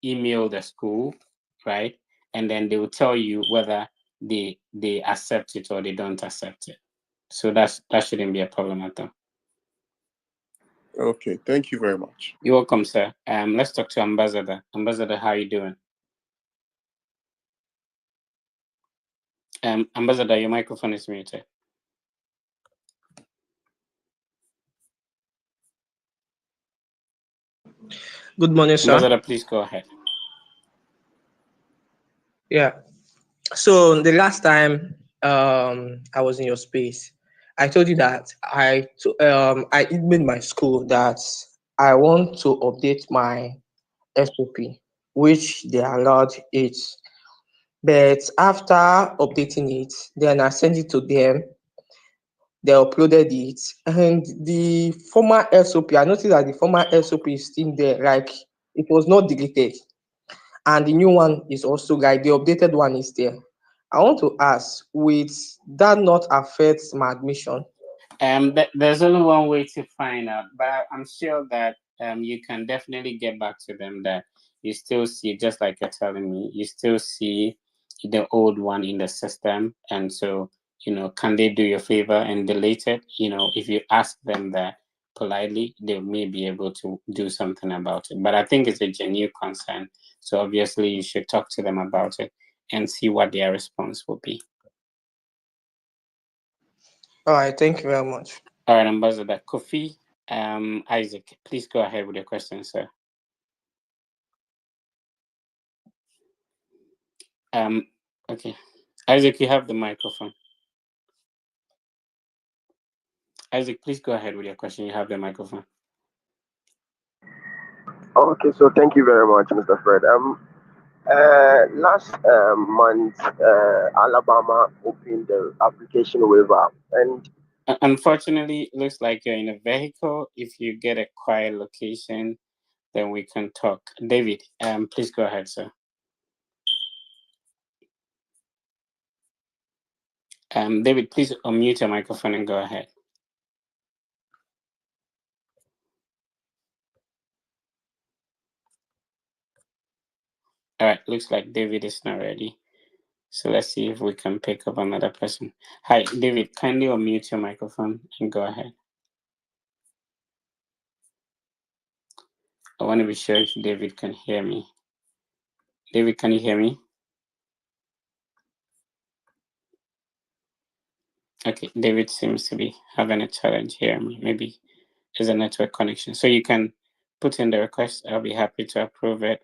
email the school, right? And then they will tell you whether they accept it or they don't accept it. So that shouldn't be a problem at all. Okay, thank you very much. You're welcome, sir. Let's talk to Ambassador. Ambassador, how are you doing? Ambassador, your microphone is muted. Good morning, sir. Ambassador, please go ahead. Yeah. So the last time I was in your space, I told you that I emailed my school that I want to update my SOP, which they allowed it. But after updating it, then I sent it to them. They uploaded it, and the former SOP, I noticed that the former SOP is still there, like it was not deleted. And the new one is also like the updated one is there. I want to ask, will that not affect my admission? There's only one way to find out, but I'm sure that you can definitely get back to them that you still see, just like you're telling me, you still see the old one in the system, and so can they do you a favor and delete it? If you ask them that politely, they may be able to do something about it. But I think it's a genuine concern, so obviously you should talk to them about it and see what their response will be. All right, thank you very much. All right, Ambassador Kofi, Isaac, please go ahead with your question, sir. Okay, Isaac, you have the microphone. Isaac, please go ahead with your question. You have the microphone. Okay, so thank you very much, Mr. Fred. Last month, Alabama opened the application waiver, and unfortunately, it looks like you're in a vehicle. If you get a quiet location, then we can talk. David, please go ahead, sir. David, please unmute your microphone and go ahead. All right, looks like David is not ready. So let's see if we can pick up another person. Hi, David, kindly unmute your microphone and go ahead. I want to be sure if David can hear me. David, can you hear me? Okay, David seems to be having a challenge here. Maybe it's a network connection. So you can put in the request. I'll be happy to approve it,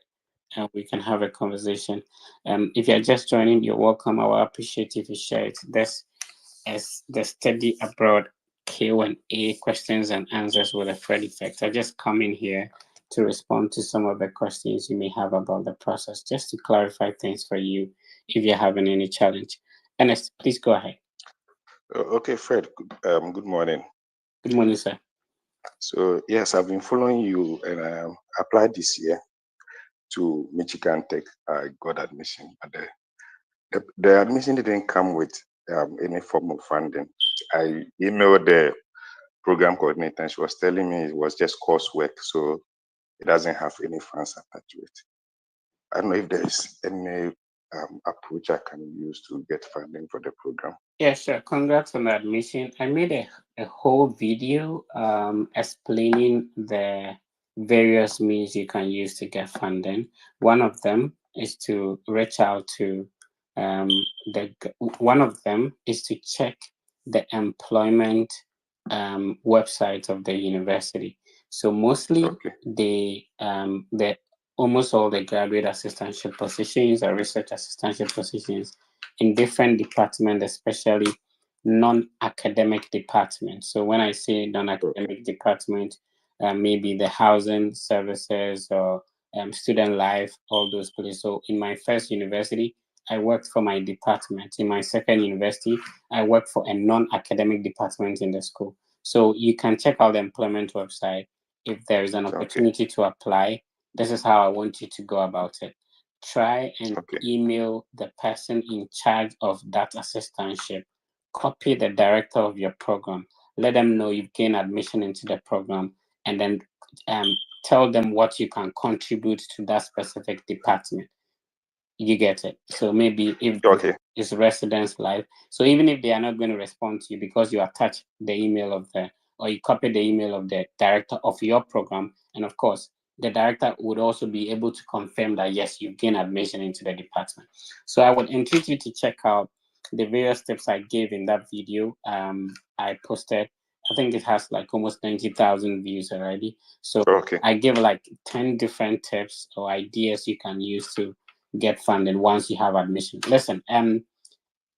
and we can have a conversation. If you're just joining, you're welcome. I will appreciate if you share it. This is the Study Abroad Q&A, questions and answers with a Fred effect. I just come in here to respond to some of the questions you may have about the process, just to clarify things for you if you're having any challenge. Ernest, please go ahead. Okay, Fred, good morning. Good morning, sir. So, yes, I've been following you, and I applied this year to Michigan Tech. I got admission, but the admission didn't come with any form of funding. I emailed the program coordinator, and she was telling me it was just coursework, so it doesn't have any funds attached to it. I don't know if there's any approach I can use to get funding for the program. Yeah, sure. Congrats on the admission. I made a whole video explaining the various means you can use to get funding. One of them is to reach out to one of them is to check the employment website of the university. So mostly the almost all the graduate assistantship positions or research assistantship positions in different departments, especially non-academic departments. So when I say non-academic department, maybe the housing services or student life, all those places. So in my first university, I worked for my department. In my second university, I worked for a non-academic department in the school. So you can check out the employment website. If there is an opportunity to apply, this is how I want you to go about it. Try and email the person in charge of that assistantship. Copy the director of your program. Let them know you've gained admission into the program, and then tell them what you can contribute to that specific department. You get it? So maybe if Okay. it's residence life, so even if they are not going to respond to you because you attach the email of the, or you copy the email of the director of your program, and of course the director would also be able to confirm that yes, you gain admission into the department. So I would encourage you to check out the various tips I gave in that video. I posted, I think it has like almost 90,000 views already. So Okay. I give like 10 different tips or ideas you can use to get funding once you have admission. Listen,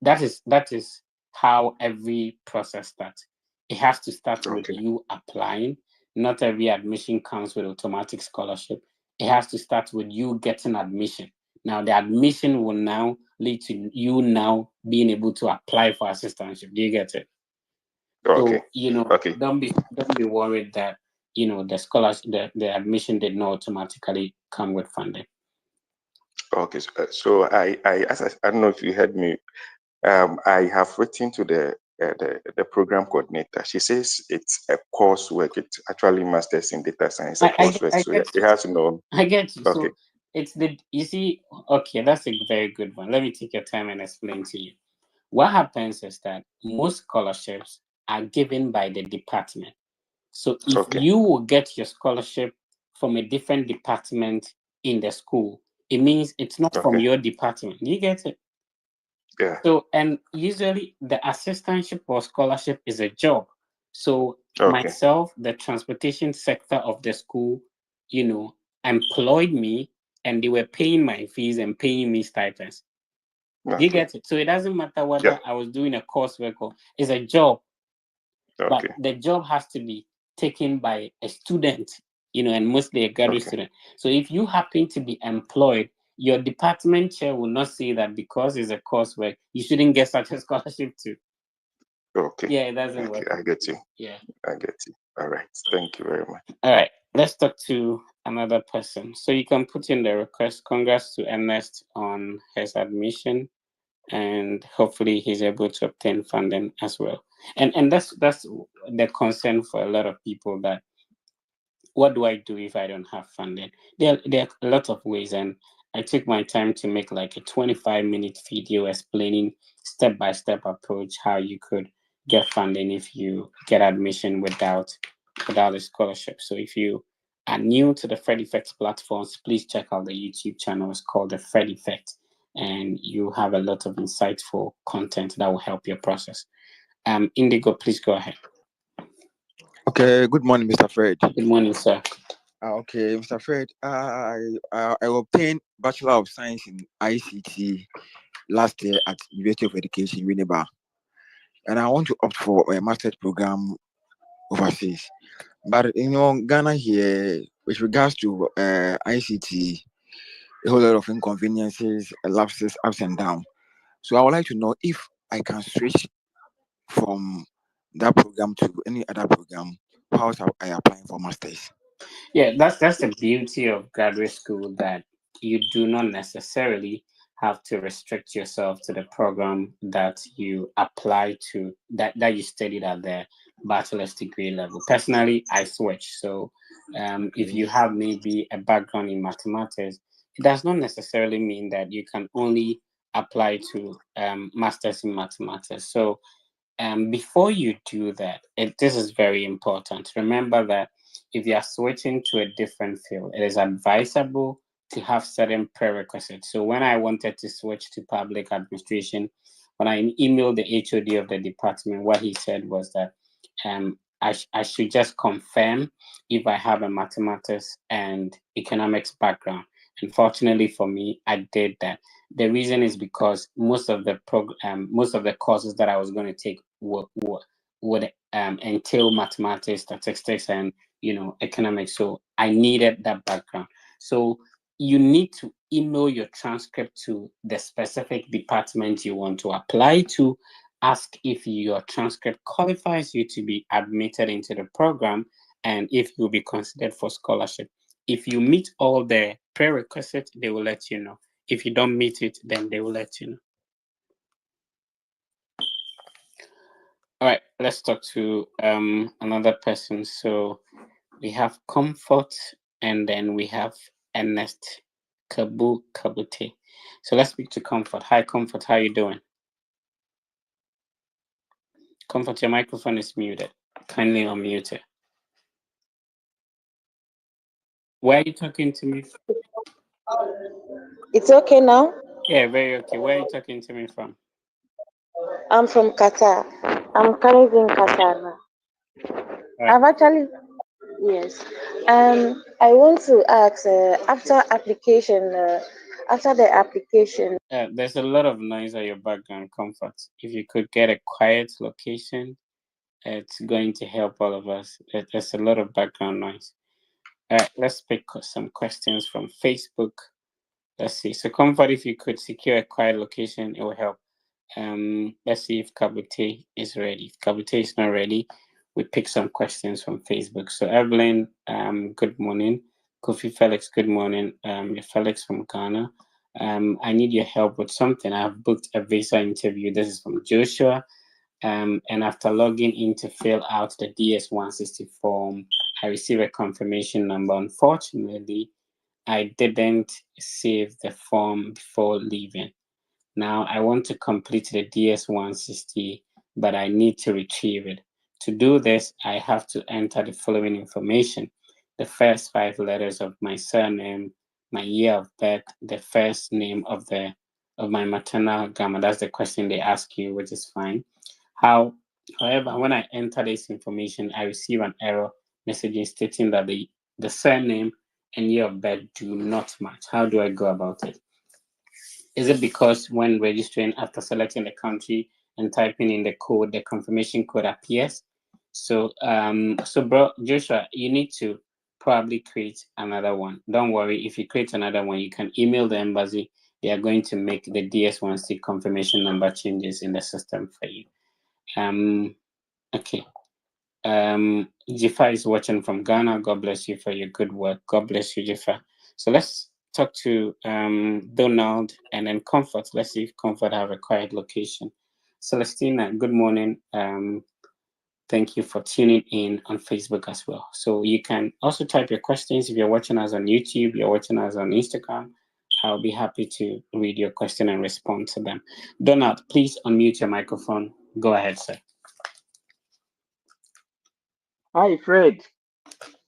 that is how every process starts. It has to start with Okay. you applying. Not every admission comes with automatic scholarship. It has to start with you getting admission. Now the admission will now lead to you now being able to apply for assistantship. Do you get it? Okay. So Okay. don't be worried that the scholarship, the admission did not automatically come with funding. Okay. So I don't know if you heard me. I have written to the program coordinator. She says it's a coursework. It's actually masters in data science, a coursework. I So get it has no. I get you. Okay. So it's you see, okay, that's a very good one. Let me take your time and explain to you. What happens is that most scholarships are given by the department. So if Okay. you will get your scholarship from a different department in the school, it means it's not from Okay. your department. You get it? Yeah. So, and usually the assistantship or scholarship is a job. So Okay. myself, the transportation sector of the school, employed me, and they were paying my fees and paying me stipends. You Okay. get it? So it doesn't matter Yeah. whether I was doing a coursework or it's a job, but Okay. the job has to be taken by a student, and mostly a graduate Okay. student. So if you happen to be employed, your department chair will not say that because it's a coursework, you shouldn't get such a scholarship too. Okay. Yeah, it doesn't Okay. work. I get you. Yeah. I get you. All right. Thank you very much. All right. Let's talk to another person. So you can put in the request. Congrats to Ernest on his admission, and hopefully he's able to obtain funding as well. And that's the concern for a lot of people, that what do I do if I don't have funding? There are a lot of ways, and I took my time to make like a 25-minute video explaining step-by-step approach how you could get funding if you get admission without a scholarship. So if you are new to the Fred Effect platforms, please check out the YouTube channel. It's called the Fred Effect, and you have a lot of insightful content that will help your process. Indigo, please go ahead. Okay, good morning, Mr. Fred. Good morning, sir. Okay, Mr. Fred, I obtained Bachelor of Science in ICT last year at University of Education, Winneba, and I want to opt for a master's program overseas. But Ghana here, with regards to ICT, a whole lot of inconveniences, lapses, ups and downs. So I would like to know if I can switch from that program to any other program. How am I applying for masters? Yeah, that's the beauty of graduate school, that you do not necessarily have to restrict yourself to the program that you apply to, that you studied at the bachelor's degree level. Personally, I switched. So if you have maybe a background in mathematics, it does not necessarily mean that you can only apply to masters in mathematics. So before you do that, this is very important. Remember that if you are switching to a different field, it is advisable to have certain prerequisites. So when I wanted to switch to public administration, when I emailed the HOD of the department, what he said was that I should just confirm if I have a mathematics and economics background. Unfortunately for me, I did that. The reason is because most of the courses that I was going to take would entail mathematics, statistics, and economics. So I needed that background. So you need to email your transcript to the specific department you want to apply to. Ask if your transcript qualifies you to be admitted into the program, and if you'll be considered for scholarship. If you meet all the prerequisites, they will let you know. If you don't meet it, then they will let you know. All right, let's talk to another person. So we have Comfort and then we have Ernest Kabute. So let's speak to Comfort. Hi, Comfort. How you doing? Comfort, your microphone is muted. Kindly unmute it. Where are you talking to me from? It's okay now? Yeah, very okay. Where are you talking to me from? I'm from Qatar. I'm currently in Qatar now. Right. I've actually, yes. I want to ask, after the application. There's a lot of noise at your background, Comfort. If you could get a quiet location, it's going to help all of us. There's a lot of background noise. Let's pick some questions from Facebook. Let's see. So, Comfort, if you could secure a quiet location, it will help. Let's see if Kabute is ready. If Kabute is not ready, we pick some questions from Facebook. So, Evelyn, good morning. Kofi Felix, good morning. Felix from Ghana. I need your help with something. I've booked a visa interview. This is from Joshua. And after logging in to fill out the DS-160 form, I received a confirmation number. Unfortunately, I didn't save the form before leaving. Now I want to complete the DS-160, but I need to retrieve it. To do this, I have to enter the following information: the first 5 letters of my surname, my year of birth, the first name of my maternal grandma. That's the question they ask you, which is fine. However, when I enter this information, I receive an error messaging stating that the surname and year of birth do not match. How do I go about it? Is it because when registering, after selecting the country and typing in the code, the confirmation code appears? So, bro, Joshua, you need to probably create another one. Don't worry, if you create another one, you can email the embassy. They are going to make the DS-160 confirmation number changes in the system for you. Okay. Jifa is watching from Ghana. God bless you for your good work. God bless you, Jifa. So let's talk to Donald and then Comfort. Let's see if Comfort have a quiet location. Celestina, good morning. Thank you for tuning in on Facebook as well. So you can also type your questions if you're watching us on YouTube, you're watching us on Instagram. I'll be happy to read your question and respond to them. Donald, please unmute your microphone. Go ahead, sir. Hi, Fred.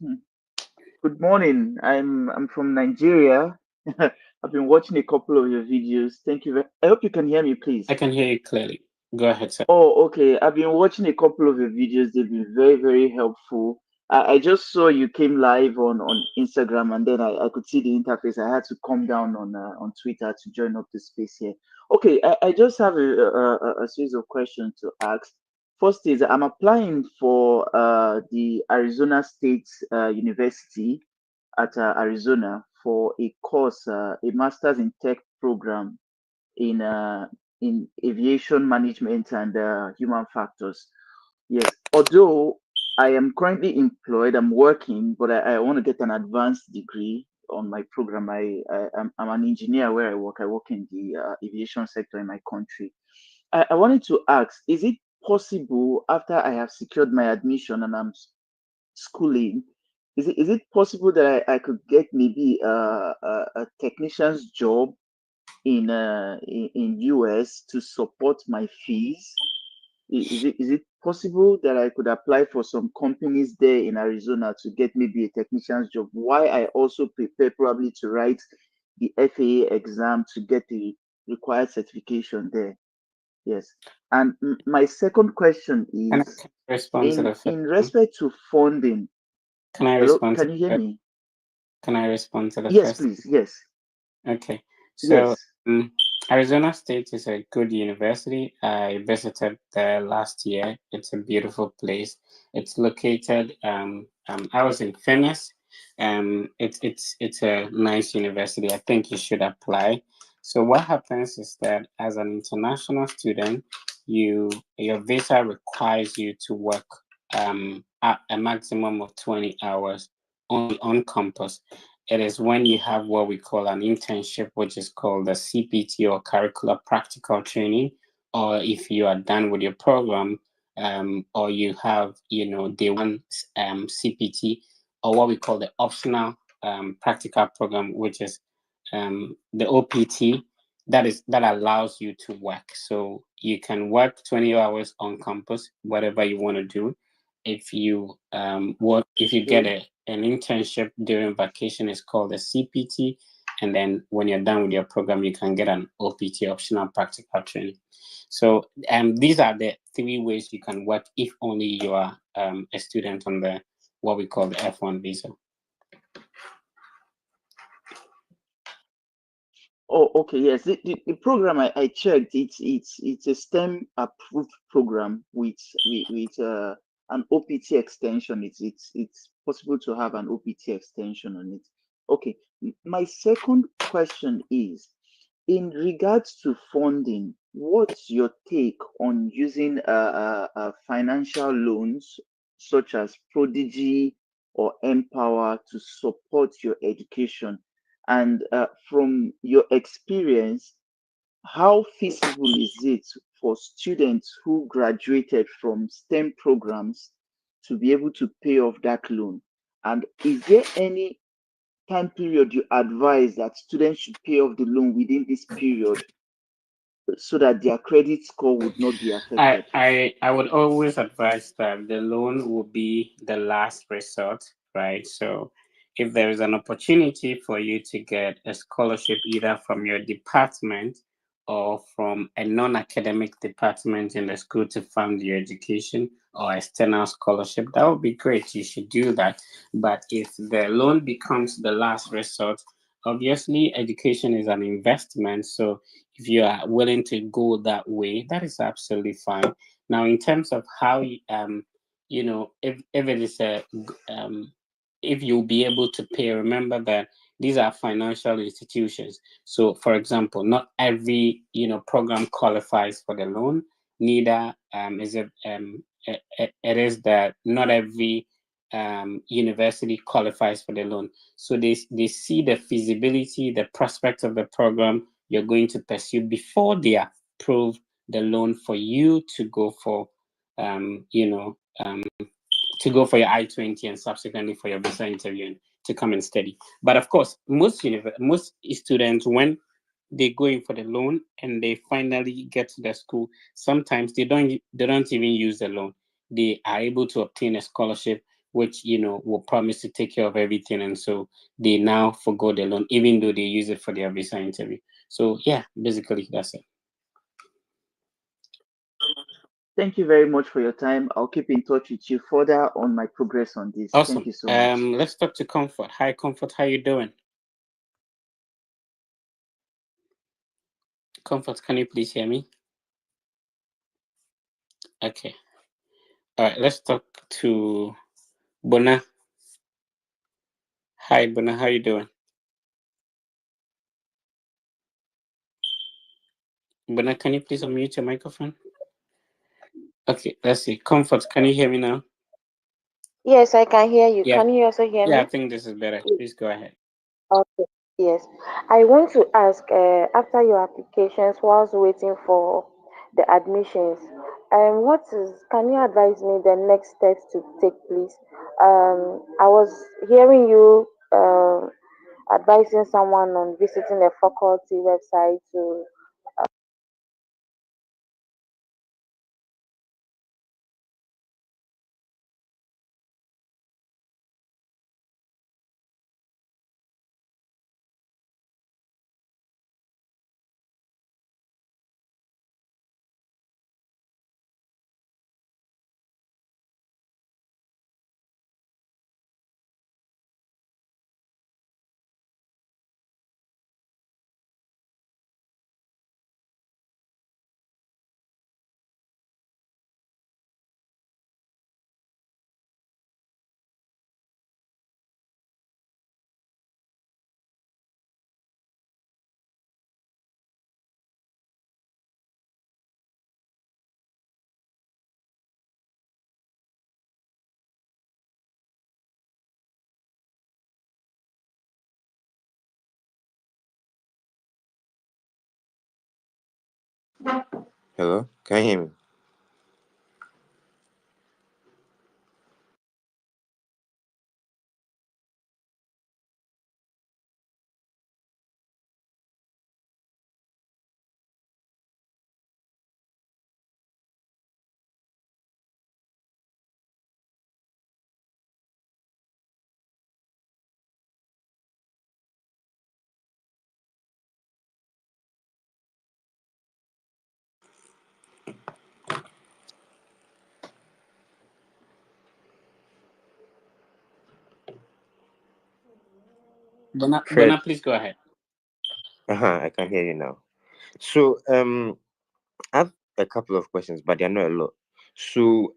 Good morning. I'm from Nigeria. I've been watching a couple of your videos. Thank you. I hope you can hear me, please. I can hear you clearly. Go ahead, sir. Oh, okay. I've been watching a couple of your videos. They've been very, very helpful. I just saw you came live on Instagram, and then I could see the interface. I had to come down on Twitter to join up the space here. Okay, I just have a series of questions to ask. First is I'm applying for the Arizona State University at Arizona for a course, a master's in tech program in aviation management and human factors. Yes, although I am currently employed, I'm working, but I want to get an advanced degree on my program. I'm an engineer where I work. I work in the aviation sector in my country. I wanted to ask, is it possible after I have secured my admission and I'm schooling, is it possible that I could get maybe a technician's job in US to support my fees? Is it possible that I could apply for some companies there in Arizona to get maybe a technician's job? Why I also prepare probably to write the FAA exam to get the required certification there. Yes. And my second question Can is I respond to the first in respect to funding. Can I Hello, respond? can you hear me? Can I respond to the Yes, first? please. Yes. Okay. So Yes. Arizona State is a good university. I visited there last year. It's a beautiful place. It's located. I was in Phoenix. It's a nice university. I think you should apply. So what happens is that as an international student, your visa requires you to work at a maximum of 20 hours on campus. It is when you have what we call an internship, which is called the CPT or curricular practical training, or if you are done with your program, or you have, day one CPT, or what we call the optional practical program, which is the OPT, that allows you to work. So you can work 20 hours on campus, whatever you want to do. If you if you get an internship during vacation, it's called a CPT. And then when you're done with your program, you can get an OPT, optional practical training. So these are the 3 ways you can work if only you are a student on the what we call the F1 visa. Oh, okay, yes. The program I checked, it's a STEM approved program with an OPT extension. It's possible to have an OPT extension on it. Okay. My second question is, in regards to funding, what's your take on using financial loans such as Prodigy or Empower to support your education? And from your experience, how feasible is it for students who graduated from STEM programs to be able to pay off that loan? And is there any time period you advise that students should pay off the loan within this period so that their credit score would not be affected? I would always advise that the loan will be the last resort, right? So if there is an opportunity for you to get a scholarship either from your department or from a non-academic department in the school to fund your education or external scholarship, that would be great. You should do that. But if the loan becomes the last resort, obviously education is an investment. So if you are willing to go that way, that is absolutely fine. Now, in terms of how if it is if you'll be able to pay, remember that these are financial institutions. So, for example, not every program qualifies for the loan. Neither is it. It is that not every university qualifies for the loan. So they see the feasibility, the prospect of the program you're going to pursue before they approve the loan for you to go for to go for your I-20 and subsequently for your visa interview and to come and study. But of course, most students, when they go in for the loan and they finally get to the school, sometimes they don't even use the loan. They are able to obtain a scholarship which will promise to take care of everything, and so they now forgo the loan even though they use it for their visa interview. So yeah, basically that's it. Thank you very much for your time. I'll keep in touch with you further on my progress on this. Awesome. Thank you so much. Let's talk to Comfort. Hi, Comfort. How you doing? Comfort, can you please hear me? Okay. All right. Let's talk to Bona. Hi, Bona. How you doing? Bona, can you please unmute your microphone? Okay. Let's see. Comfort, can you hear me now? Yes, I can hear you. Yeah. Can you also hear me? Yeah, I think this is better. Please go ahead. Okay. Yes. I want to ask, after your applications, whilst waiting for the admissions, can you advise me the next steps to take, please? I was hearing you advising someone on visiting the faculty website to Hello, can you hear me? Fred, Bona, please go ahead. I can hear you now. So I have a couple of questions, but they're not a lot. So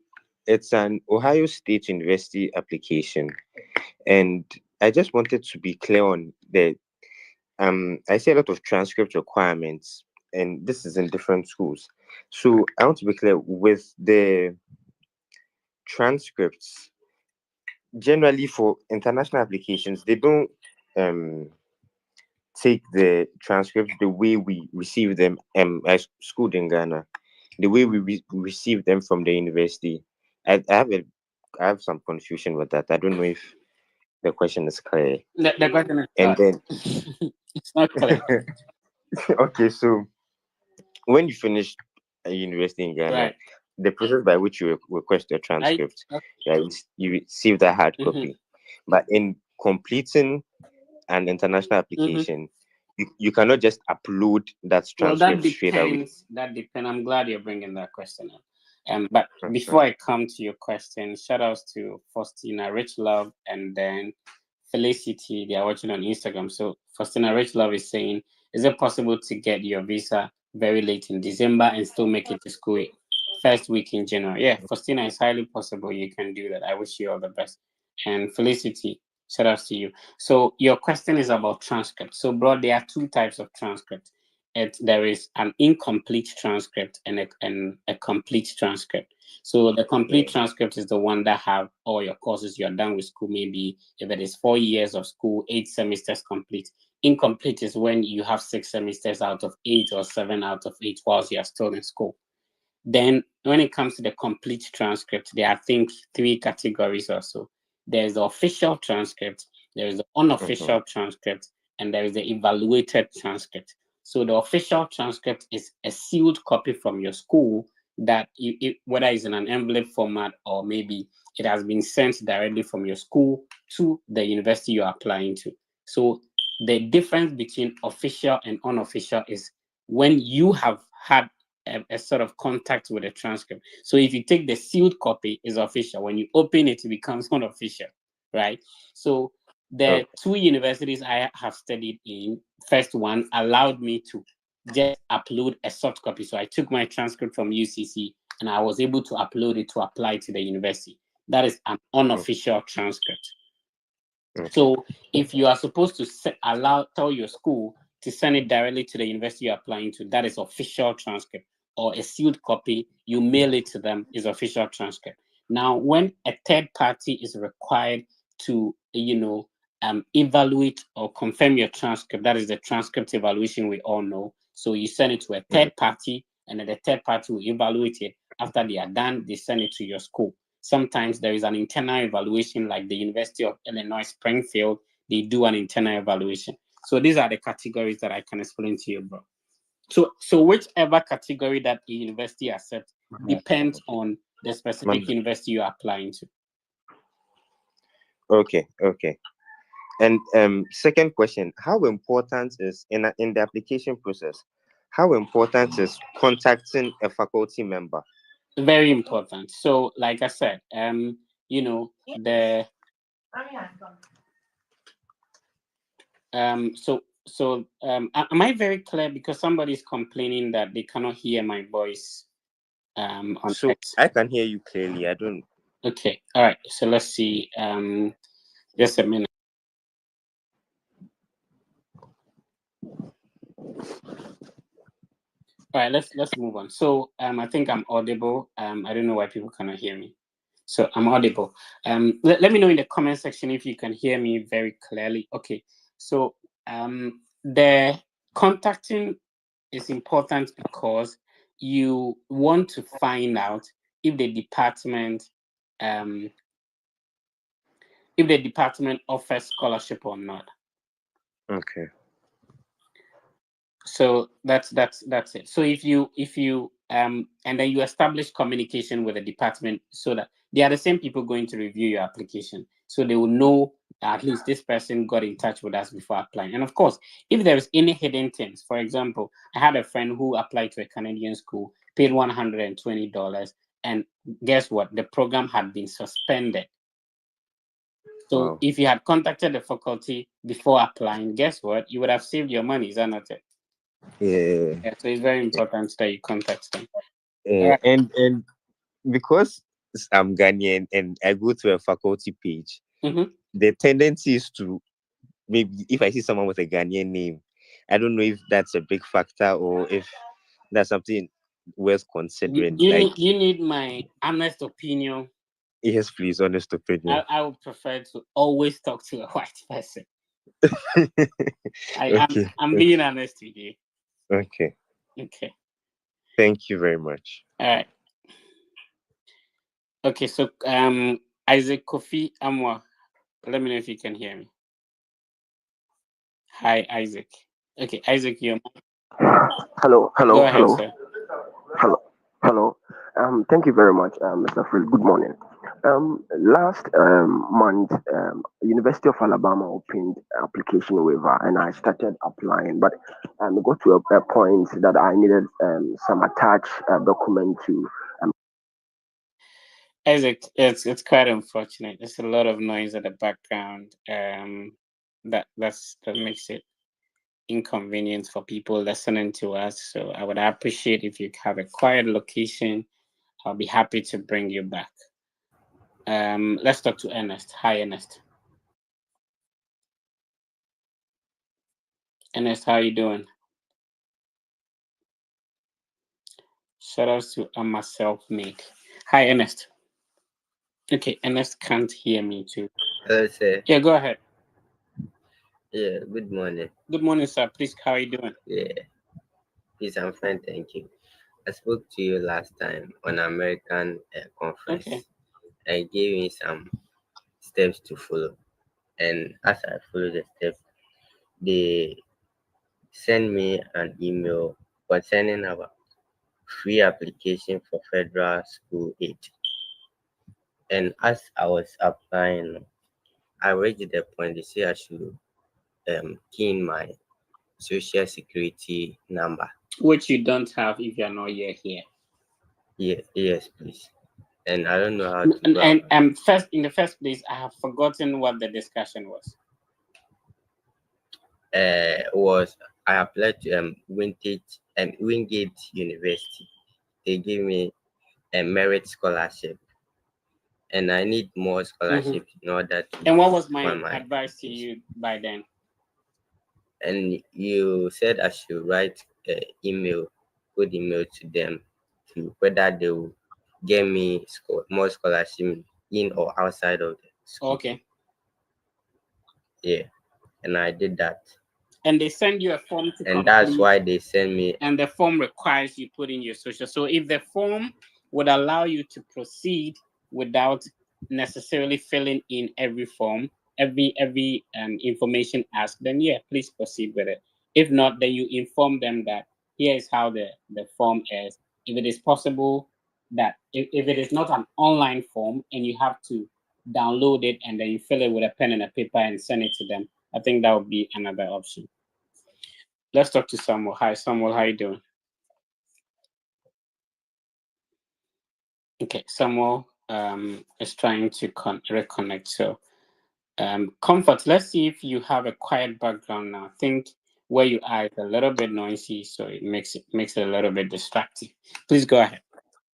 it's an Ohio State University application, and I just wanted to be clear on the I see a lot of transcript requirements, and this is in different schools. So I want to be clear with the transcripts. Generally, for international applications, they don't take the transcripts the way we receive them as schooled in Ghana, the way we receive them from the university. I have some confusion with that. I don't know if the question is clear. The question is And then it's not clear. okay, so when you finish a university in Ghana, Right. the process by which you request your transcript, you receive that hard copy. But in completing an international application, you cannot just upload that transcript straight away. That depends. I'm glad you're bringing that question up. But before I come to your question, shout outs to Faustina Rich Love and then Felicity. They are watching on Instagram. So Faustina Rich Love is saying, is it possible to get your visa very late in December and still make it to school first week in January? Yeah, Faustina, it's highly possible you can do that. I wish you all the best. And Felicity, shout out to you. So your question is about transcript. So, bro, there are two types of transcript. There is an incomplete transcript and a complete transcript. So the complete transcript is the one that have all your courses you're done with school. Maybe if it is 4 years of school, 8 semesters complete. Incomplete is when you have 6 semesters out of 8 or 7 out of 8 whilst you are still in school. Then when it comes to the complete transcript, there are, I think, 3 categories or so. There's the official transcript, there is the unofficial transcript, and there is the evaluated transcript. So the official transcript is a sealed copy from your school that whether it's in an envelope format or maybe it has been sent directly from your school to the university you're applying to. So the difference between official and unofficial is when you have had a sort of contact with the transcript. So if you take the sealed copy, is official. When you open it, it becomes unofficial, right? So the 2 universities I have studied in, first one allowed me to just upload a soft copy. So I took my transcript from UCC and I was able to upload it to apply to the university. That is an unofficial transcript. So if you are supposed to tell your school to send it directly to the university you're applying to, that is official transcript, or a sealed copy, you mail it to them, is official transcript. Now, when a third party is required to, evaluate or confirm your transcript, that is the transcript evaluation we all know. So you send it to a third party, and then the third party will evaluate it. After they are done, they send it to your school. Sometimes there is an internal evaluation, like the University of Illinois Springfield, they do an internal evaluation. So these are the categories that I can explain to you, bro. So whichever category that the university accepts depends on the specific university you're applying to. Okay. And second question, how important is in the application process, how important is contacting a faculty member? Very important. So like I said, am I very clear? Because somebody's complaining that they cannot hear my voice on text. I can hear you clearly. I don't. Okay. All right. So let's see. Just a minute. All right, let's move on. So I think I'm audible. I don't know why people cannot hear me. So I'm audible. Let me know in the comment section if you can hear me very clearly. Okay. So the contacting is important because you want to find out if the department offers scholarship or not. Okay. So that's it. So if you and then you establish communication with the department so that they are the same people going to review your application, so they will know at least this person got in touch with us before applying. And of course, if there is any hidden things, for example, I had a friend who applied to a Canadian school, paid $120, and guess what? The program had been suspended. So Wow. if you had contacted the faculty before applying, guess what? You would have saved your money, is that not it? Yeah. Yeah, so it's very important that you contact them. And because I'm Ghanaian and I go to a faculty page, Mhm. the tendency is to, maybe if I see someone with a Ghanaian name, I don't know if that's a big factor or if that's something worth considering. Like, You need my honest opinion. yes, please, honest opinion. I would prefer to always talk to a white person. Okay. I'm being honest with you. Okay. Okay. Thank you very much. All right. Okay, so Isaac Kofi Amwa, let me know if you can hear me. Hi, Isaac. Okay, Isaac, you're Hello, go hello, ahead, hello, sir. hello, hello. Thank you very much, Mr. Phil. Good morning. Last month, University of Alabama opened application waiver, and I started applying. But I got to a point that I needed some attached document to. Isaac, it's quite unfortunate. There's a lot of noise at the background. That makes it inconvenient for people listening to us. So I would appreciate if you have a quiet location. I'll be happy to bring you back. Let's talk to Ernest. Hi, Ernest. Ernest, how you doing? Shout outs to myself, mate. Hi, Ernest. Okay, Ernest can't hear me too. Hello, sir. Yeah, go ahead. Yeah, good morning. Good morning, sir. Please, how are you doing? Yeah, please, I'm fine, thank you. I spoke to you last time on American conference. Okay. I gave you some steps to follow, and as I follow the steps, they send me an email concerning about free application for federal school aid. And as I was applying, I reached the point they say I should key in my social security number. Which you don't have if you're not yet here. Yeah, yes, please. And I don't know how to go And about first, in the first place, I have forgotten what the discussion was. was I applied to Wingate University. They gave me a merit scholarship, and I need more scholarship in order to. And what was my fund my advice to application. you by then? And you said I should write good email to them to whether they will get me more scholarship in or outside of the school. Okay. Yeah, and I did that. And they send you a form to And that's why they send me. And the form requires you put in your social. So if the form would allow you to proceed without necessarily filling in every form, every information asked, then yeah, please proceed with it. If not, then you inform them that here is how the form is. If it is possible that if it is not an online form and you have to download it and then you fill it with a pen and a paper and send it to them, I think that would be another option. Let's talk to Samuel. Hi, Samuel. How you doing? Okay, Samuel is trying to reconnect. So, Comfort, let's see if you have a quiet background now. I think where you are is a little bit noisy, so it makes it a little bit distracting. Please go ahead.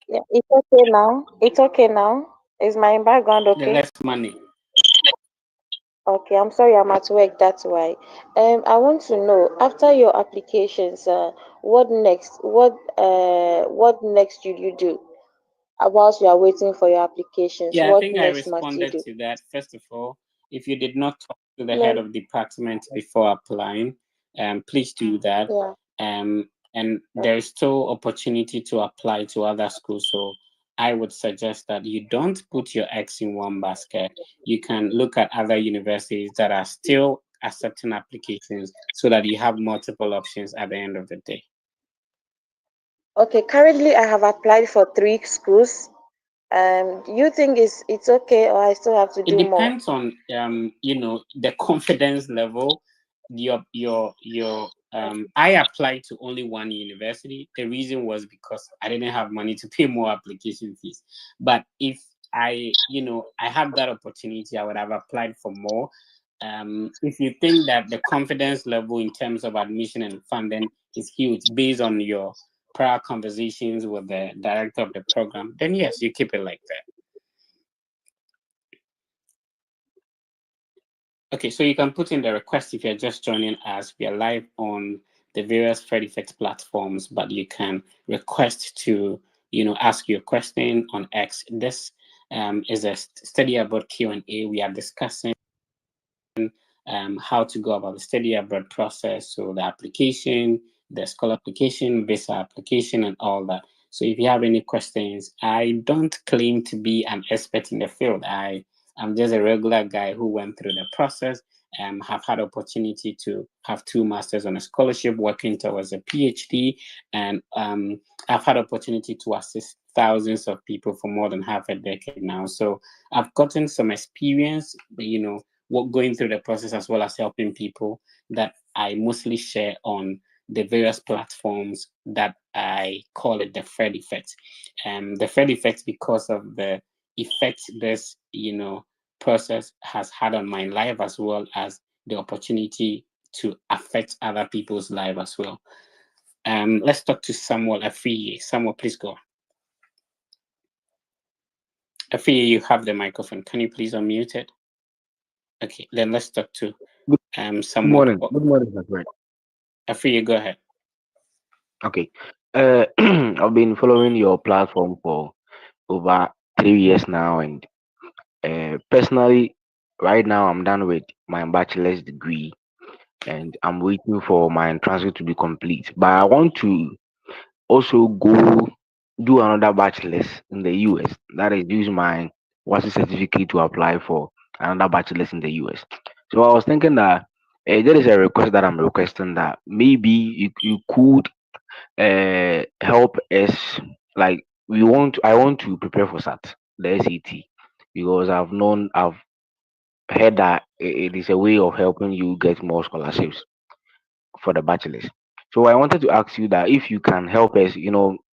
Yeah, it's okay now. It's okay now. Is my background okay? Less money. Okay, I'm sorry, I'm at work. That's why. I want to know after your applications, what next? What next should you do? Whilst you are waiting for your applications, Yeah, I what think I next must you responded do? to that. First of all, if you did not talk to the No, head of department before applying, please do that. yeah. And there is still opportunity to apply to other schools. So I would suggest that you don't put your eggs in one basket. You can look at other universities that are still accepting applications so that you have multiple options at the end of the day. Okay, currently I have applied for 3 schools. Do you think it's okay, or I still have to It do more? depends on the confidence level. Your I applied to only one university. The reason was because I didn't have money to pay more application fees. But if I had that opportunity, I would have applied for more. If you think that the confidence level in terms of admission and funding is huge based on your prior conversations with the director of the program, then yes, you keep it like that. Okay, so you can put in the request if you're just joining us. We are live on the various FredEffect platforms, but you can request to, ask your question on X. This is a study abroad Q&A. We are discussing how to go about the study abroad process. So the application, the scholar application, visa application, and all that. So if you have any questions, I don't claim to be an expert in the field. I'm just a regular guy who went through the process, have had opportunity to have 2 masters on a scholarship, working towards a PhD, and I've had opportunity to assist thousands of people for more than half a decade now. So I've gotten some experience, going through the process as well as helping people that I mostly share on the various platforms that I call it the FredEffect. The FredEffect because of the effect this, process has had on my life, as well as the opportunity to affect other people's life as well. Let's talk to Samuel Afiye. Samuel, please go. Afiye, you have the microphone. Can you please unmute it? Okay, then let's talk to Good Samuel. morning. Good morning, my friend. Afiye, go ahead. Okay. I've been following your platform for over 3 years now, and personally, right now I'm done with my bachelor's degree, and I'm waiting for my transcript to be complete. But I want to also go do another bachelor's in the US. That is, use my WASI certificate to apply for another bachelor's in the US. So I was thinking that there is a request that I'm requesting that maybe you could help us. Like, I want to prepare for SAT, the SAT, because I've heard that it is a way of helping you get more scholarships for the bachelors. So I wanted to ask you that if you can help us,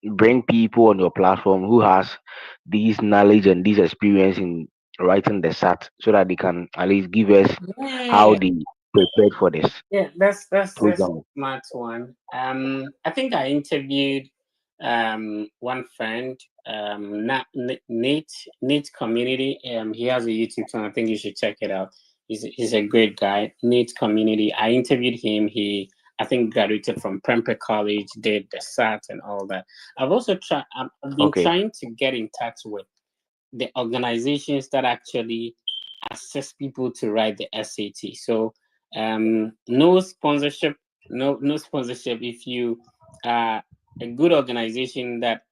bring people on your platform who has this knowledge and this experience in writing the SAT, so that they can at least give us how Yeah, they prepared for this that's a program. smart one. I think I interviewed one friend, Nate Community. He has a YouTube channel. I think you should check it out. He's a great guy. Nate Community. I interviewed him. He, I think, graduated from Prempeh College, did the SAT and all that. I've also tried. I've been Okay. trying to get in touch with the organizations that actually assist people to write the SAT. So no sponsorship, no sponsorship. If you are a good organization that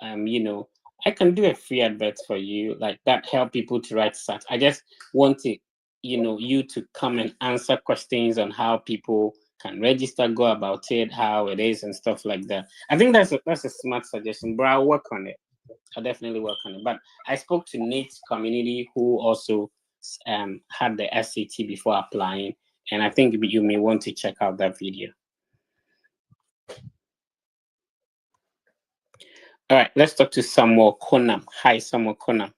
I can do a free advert for you, like that, help people to write SAT. I just want to, you to come and answer questions on how people can register, go about it, how it is, and stuff like that. I think that's a smart suggestion, but I'll work on it. I'll definitely work on it. But I spoke to Nate's Community, who also had the SAT before applying, and I think you may want to check out that video. All right, let's talk to Samuel Konam. Hi, Samuel Konam.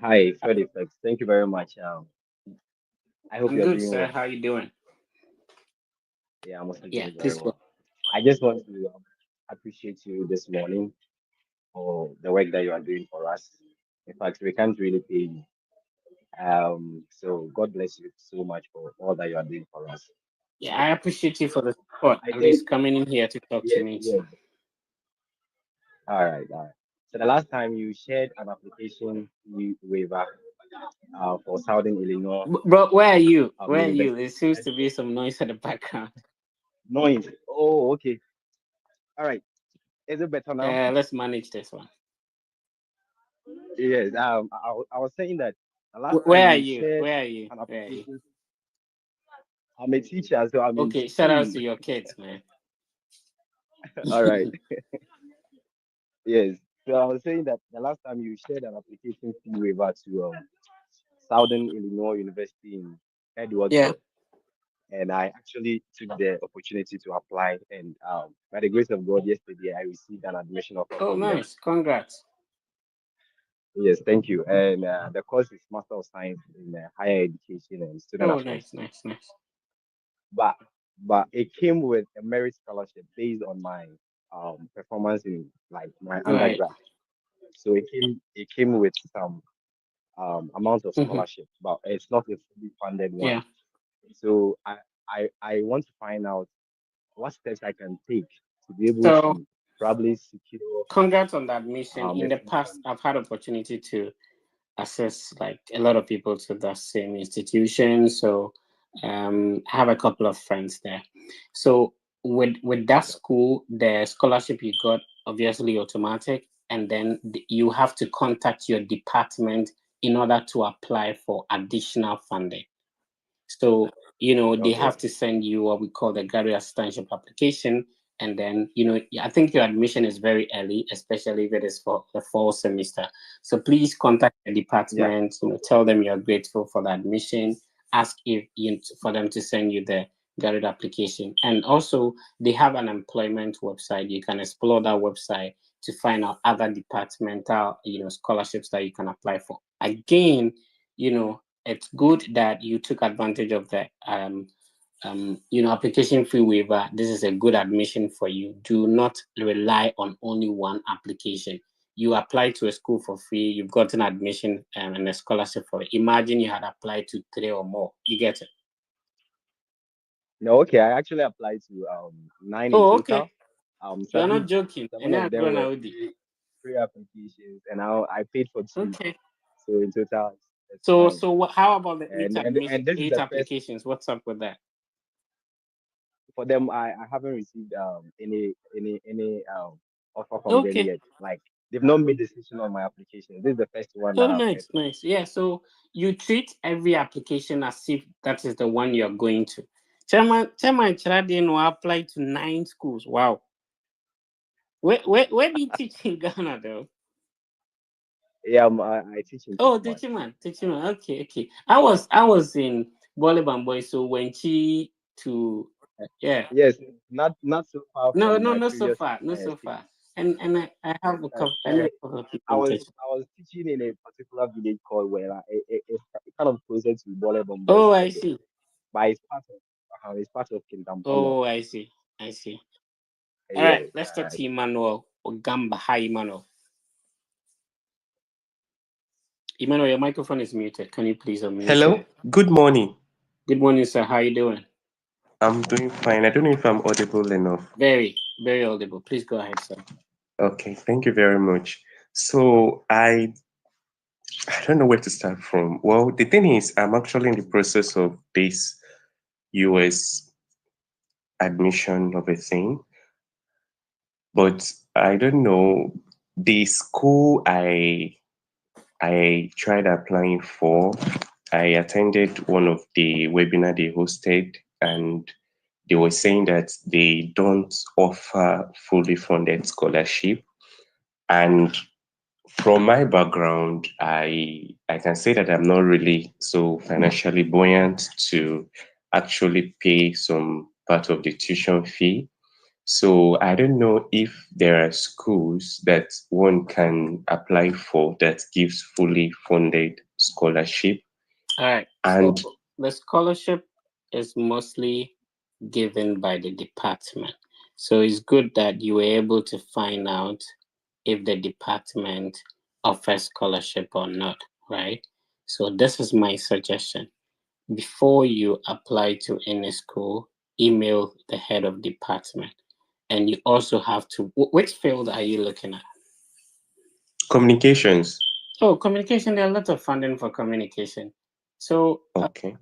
Hi, FredEffect. Thank you very much. I hope I'm you're good, doing sir. well. How are you doing? Yeah, I'm also Yeah, doing very please go. well. I just want to appreciate you this morning for the work that you are doing for us. In fact, we can't really pay you. So God bless you so much for all that you are doing for us. Yeah, I appreciate you for the support, I at think, least coming in here to talk to yeah, me. yeah. All right, all right. So the last time you shared an application waiver for Southern Illinois Bro, where are you? Where are you? University. There seems to be some noise at the background. Noise. Oh, okay. All right. Is it better now? Let's manage this one. Yes. I was saying that the last time Where are you you? shared Where are you? an Where are you? application. I'm a teacher, so I'm in Okay, shout out to school. your kids, man. All right. Yes. So I was saying that the last time you shared an application fee waiver to Southern Illinois University in Yeah. Edwardsville, and I actually took the opportunity to apply. And by the grace of God, yesterday I received an admission offer Oh, from them. nice. Congrats. Yes, thank you. And the course is Master of Science in Higher Education and Student Oh, Affairs. nice. But it came with a merit scholarship based on my performance in like my Right. undergrad. So it came with some amount of Mm-hmm. scholarship, but it's not a fully funded one. Yeah. So I want to find out what steps I can take to be able So to probably secure congrats on the admission. In a the full past, fund. I've had opportunity to access like a lot of people to the same institution. So I have a couple of friends there. So with that school, the scholarship you got obviously automatic, and then you have to contact your department in order to apply for additional funding. So, they Okay. have to send you what we call the graduate assistantship application. And then, I think your admission is very early, especially if it is for the fall semester. So please contact the Yeah. department, tell them you're grateful for the admission, ask if for them to send you the graduate application. And also, they have an employment website. You can explore that website to find out other departmental, scholarships that you can apply for. Again, it's good that you took advantage of the application fee waiver. This is a good admission for you. Do not rely on only one application. You applied to a school for free, you've gotten admission and a scholarship for it. Imagine you had applied to 3 or more. You get it? No, okay. I actually applied to 9 in Oh, okay. total. You're not Seven joking. seven And of then them run were out. free applications, and I paid for 2. Okay. So in total, it's So 9. so how about the And this is eight the first applications? What's up with that? for them. I haven't received any offer from them Okay. yet. Like they've not made decision on my application. This is the first one that Oh, I've heard. nice. Yeah, so you treat every application as if that is the one you're going to. Chairman Chiradian will apply to 9 schools. Wow. Where do you teach in Ghana though? Yeah, I teach in Oh, Techiman. teaching man. Okay. I was in Bole Bamboy, so when she to yeah. Yes, not so far No, from no, my not so previous far, not so state. far. And I have a Uh, couple, I know uh, a couple of people in Techiman. I was teaching in a particular village called Wela. It's kind of closer to Bole Bamboy Oh, I side there, see. but it's part of Kingdom Polo. Oh, I see. All right, Yes. let's talk to Emmanuel Ogamba. Hi, Emmanuel. Emmanuel, your microphone is muted. Can you please unmute Hello, it? good morning. Good morning, sir. How you doing? I'm doing fine. I don't know if I'm audible enough. Very, very audible. Please go ahead, sir. Okay, thank you very much. So I don't know where to start from. Well, the thing is, I'm actually in the process of this US admission of a thing, but I don't know the school I tried applying for. I attended one of the webinar they hosted, and they were saying that they don't offer fully funded scholarship. And from my background, I can say that I'm not really so financially buoyant to actually pay some part of the tuition fee. So I don't know if there are schools that one can apply for that gives fully funded scholarship. All right. And So the scholarship is mostly given by the department. So it's good that you were able to find out if the department offers scholarship or not, right? So this is my suggestion. Before you apply to any school, email the head of department. And you also have to, which field are you looking at? communications. Oh, communication. There are a lot of funding for communication. So, Okay.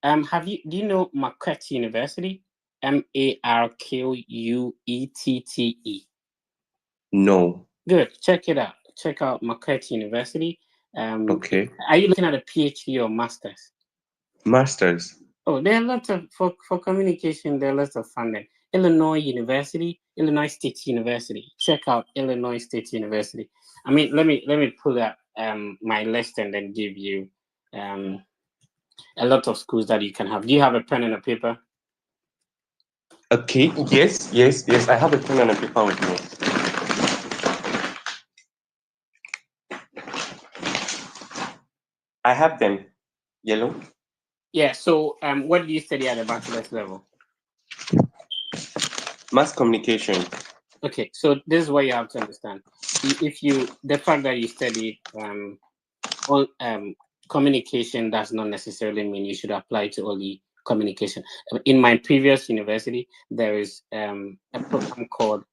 do you know Marquette University? Marquette. No. Good. Check it out. Check out Marquette University. Okay. Are you looking at a PhD or master's? Masters. Oh, there are lots of for communication. There are lots of funding. Illinois State University. Check out Illinois State University. I mean, let me pull up my list and then give you a lot of schools that you can have. Do you have a pen and a paper? Okay. Yes. I have a pen and a paper with me. have them. Yellow. Yeah. So what do you study at the bachelor's level? Mass communication. Okay, so this is what you have to understand. If you the fact that you study all communication does not necessarily mean you should apply to only communication. In my previous university, there is a program called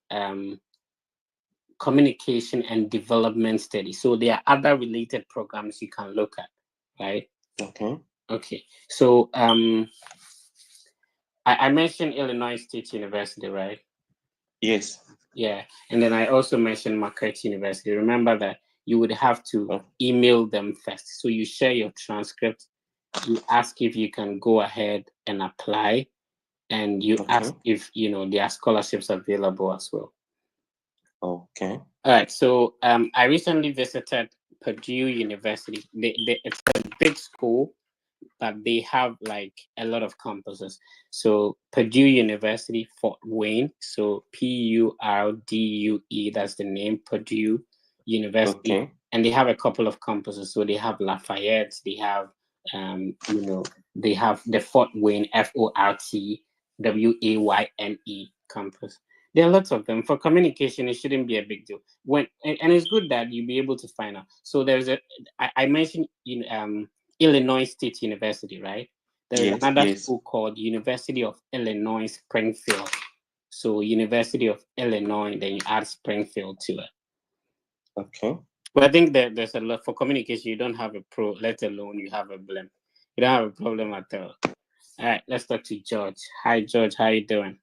communication and development study. So there are other related programs you can look at, right? Okay. Okay. So I mentioned Illinois State University, right? Yes. Yeah, and then I also mentioned Marquette University. Remember that you would have to email them first. So you share your transcript, you ask if you can go ahead and apply, and you ask if there are scholarships available as well. Okay. All right. So I recently visited Purdue University. It's a big school, but they have like a lot of campuses. So Purdue University, Fort Wayne. So Purdue, that's the name, Purdue University. Okay. And they have a couple of campuses. So they have Lafayette, they have they have the Fort Wayne, FORTWAYNE campus. There are lots of them. For communication, it shouldn't be a big deal. And it's good that you'll be able to find out. So there's I mentioned Illinois State University, right? There's another school called University of Illinois Springfield. So University of Illinois, then you add Springfield to it. Okay. But I think that there's a lot for communication. You don't have a pro, let alone you have a blimp. You don't have a problem at all. All right, let's talk to George. Hi, George. How you doing?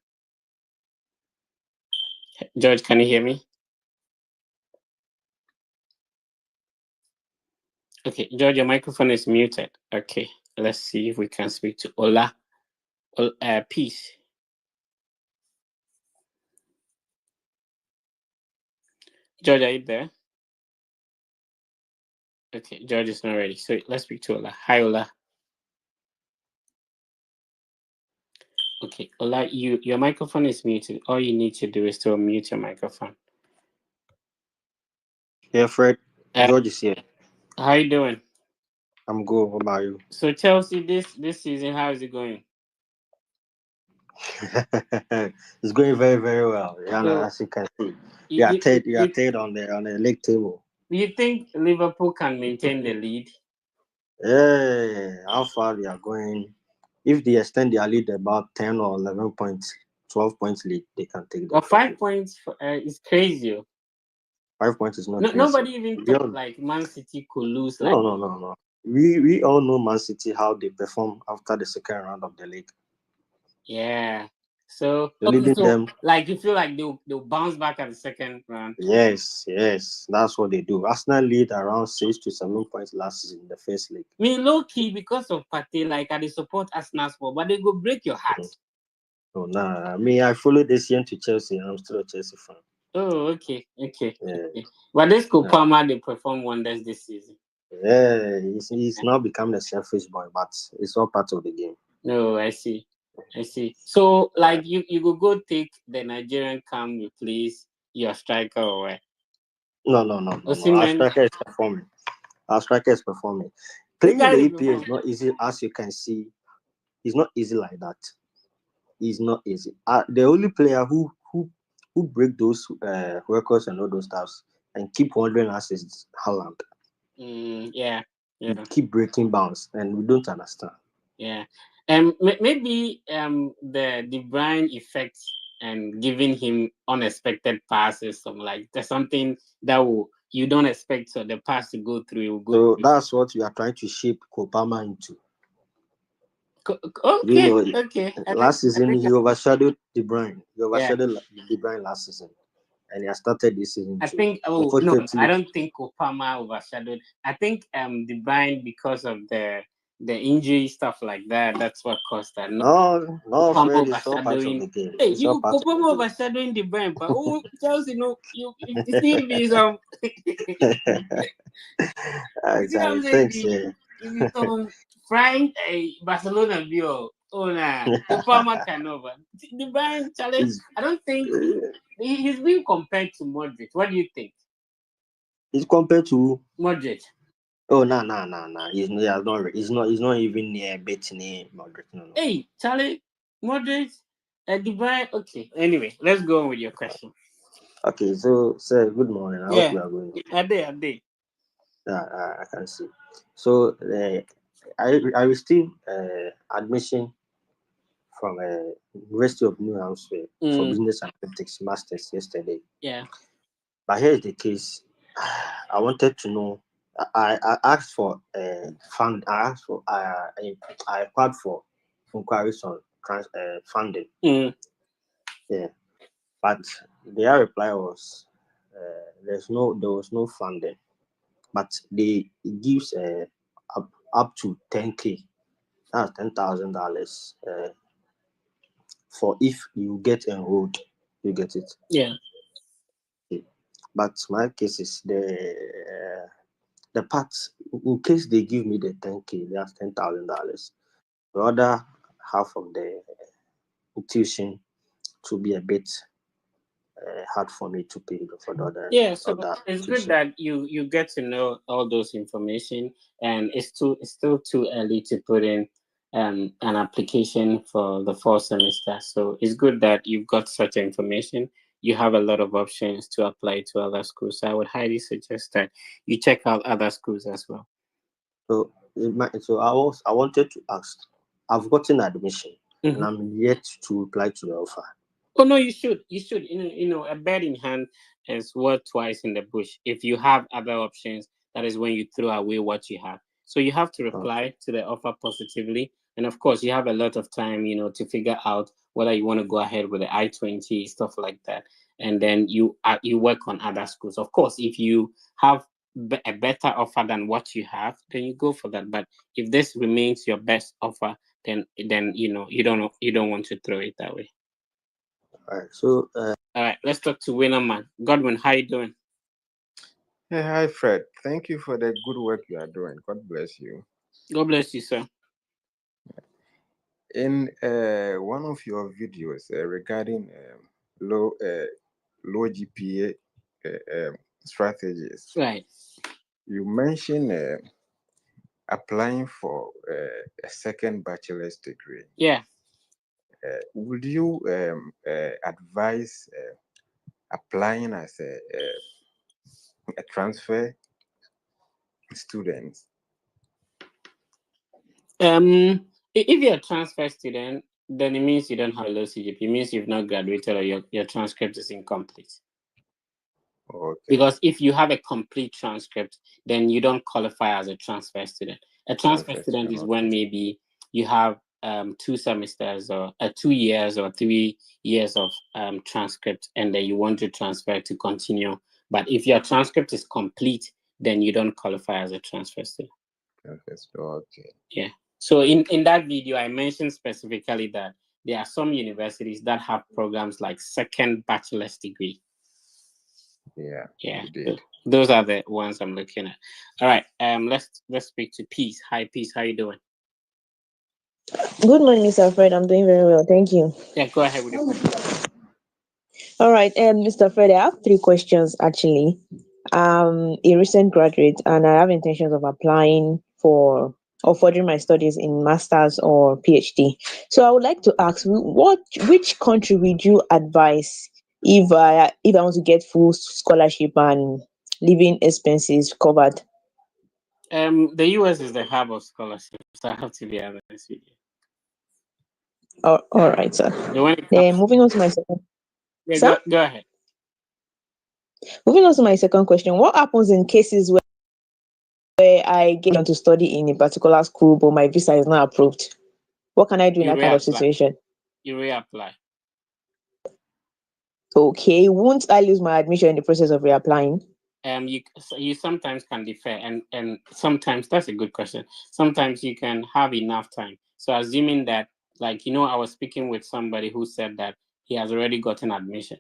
George, can you hear me? Okay, George, your microphone is muted. Okay, let's see if we can speak to Ola. Peace. George, are you there? Okay, George is not ready. So let's speak to Ola. Hi, Ola. Okay, Ola, your microphone is muted. All you need to do is to unmute your microphone. Yeah, Fred. George is here. How you doing? I'm good. What about you? So Chelsea, this season, how is it going? It's going very, very well. Yeah, as you can see, you are third on the league table. Do you think Liverpool can maintain the lead? Yeah, how far they are going? If they extend their lead about 10 or 11 points, 12 points lead, they can take the 5 points is crazy. 5 points is not crazy. Nobody even thought like Man City could lose. No. We all know Man City, how they perform after the second round of the league. Yeah. So, them, like you feel like they'll bounce back at the second round. Yes, that's what they do. Arsenal lead around 6 to 7 points last season in the first league. I mean, low key because of Partey, like I support Arsenal sport, but they go break your heart. Oh nah, I follow this year to Chelsea. I'm still a Chelsea fan. Oh, okay. Yeah. Okay. But this Palmer, they perform wonders this season. Yeah, he's now become a selfish boy, but it's all part of the game. No, I see. So, like, you go take the Nigerian come replace your striker or what? No. Our striker is performing. Playing in the EPL is not easy, as you can see. It's not easy like that. It's not easy. The only player who break those records and all those stuffs and keep wondering us is Haaland. Yeah. We keep breaking bounds, and we don't understand. Yeah. Maybe the De Bruyne effect and giving him unexpected passes, there's something that you don't expect, so the pass to go through. That's what we are trying to shape Kopama into. Okay. Last season he overshadowed De Bruyne. He overshadowed De Bruyne last season, and he has started this season. I think. Oh no, I don't think Kopama overshadowed. I think De Bruyne, because of the injury stuff like that. That's what caused that. No, Fred, it's all part of the game. Hey, you Kopama overshadowing De Bruyne, but Chelsea, you see me some. Thanks. Frank Barcelona view. Oh nah, Kopama can over. De Bruyne challenge. I don't think he's being compared to Modric. What do you think? He's compared to Modric. Oh, no. He's not even near Bethany Moderate. No. Hey, Charlie, moderate, Dubai. Okay. Anyway, let's go on with your question. Okay, so sir, good morning. I hope Yeah, you are going good. a day. Yeah, I can see. So I received admission from University of New Hampshire for Business Analytics Masters yesterday. Yeah. But here's the case. I wanted to know. I asked for fund. I applied for inquiries on funding. Yeah, but their reply was there was no funding, but it gives up to 10K. That's $10,000 for if you get enrolled. You get it. Yeah. But my case is the part, in case they give me the 10K, that's $10,000. The other half of the tuition to be a bit hard for me to pay for the other. Yeah, so other it's tuition. good that you get to know all those information, and it's still too early to put in an application for the fall semester. So it's good that you've got such information. You have a lot of options to apply to other schools. So I would highly suggest that you check out other schools as well. So I wanted to ask. I've gotten admission, and I'm yet to apply to the offer. Oh no, you should. You know, a bird in hand is worth twice in the bush. If you have other options, that is when you throw away what you have. So you have to reply to the offer positively, and of course, you have a lot of time, you know, to figure out whether you want to go ahead with the I-20 stuff like that, and then you work on other schools. Of course, if you have a better offer than what you have, then you go for that. But if this remains your best offer, then you know you don't want to throw it that way. All right. So all right, let's talk to Winner Man. Godwin, how you doing? Hey, hi Fred. Thank you for the good work you are doing. God bless you. God bless you, sir. In one of your videos regarding low GPA strategies, right, you mentioned applying for a second bachelor's degree. Yeah. Would you advise applying as a transfer student? If you're a transfer student, then it means you don't have a low CGPA. It means you've not graduated or your transcript is incomplete. Okay. Because if you have a complete transcript, then you don't qualify as a transfer student. A transfer student is when maybe you have 2 semesters or 2 years or 3 years of transcript, and then you want to transfer to continue. But if your transcript is complete, then you don't qualify as a transfer student. Okay. Yeah. So in that video, I mentioned specifically that there are some universities that have programs like second bachelor's degree. Yeah. So those are the ones I'm looking at. All right. Let's speak to Peace. Hi, Peace. How you doing? Good morning, Mr. Fred. I'm doing very well. Thank you. Yeah, go ahead with your question. All right, Mr. Fred, I have 3 questions actually. A recent graduate, and I have intentions of applying for or furthering my studies in masters or PhD. So I would like to ask, which country would you advise if I want to get full scholarship and living expenses covered? The US is the hub of scholarships. So I have to be honest with you. All right, sir. Then moving on to my second. Yeah, go ahead. Moving on to my second question, what happens in cases where I get on to study in a particular school, but my visa is not approved? What can I do in that kind of situation? You reapply. Okay, won't I lose my admission in the process of reapplying? You sometimes can defer, and sometimes that's a good question. Sometimes you can have enough time. So assuming that, like, you know, I was speaking with somebody who said that he has already gotten admission.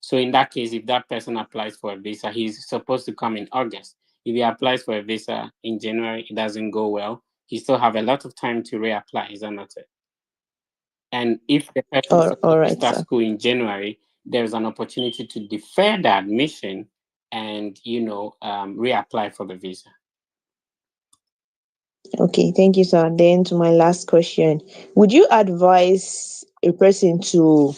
So in that case, if that person applies for a visa, he's supposed to come in August. If he applies for a visa in January, it doesn't go well, he still have a lot of time to reapply. Is that not it? And if the person starts school in January, there's an opportunity to defer the admission and, you know, reapply for the visa. Okay, thank you, sir. Then to my last question, would you advise a person to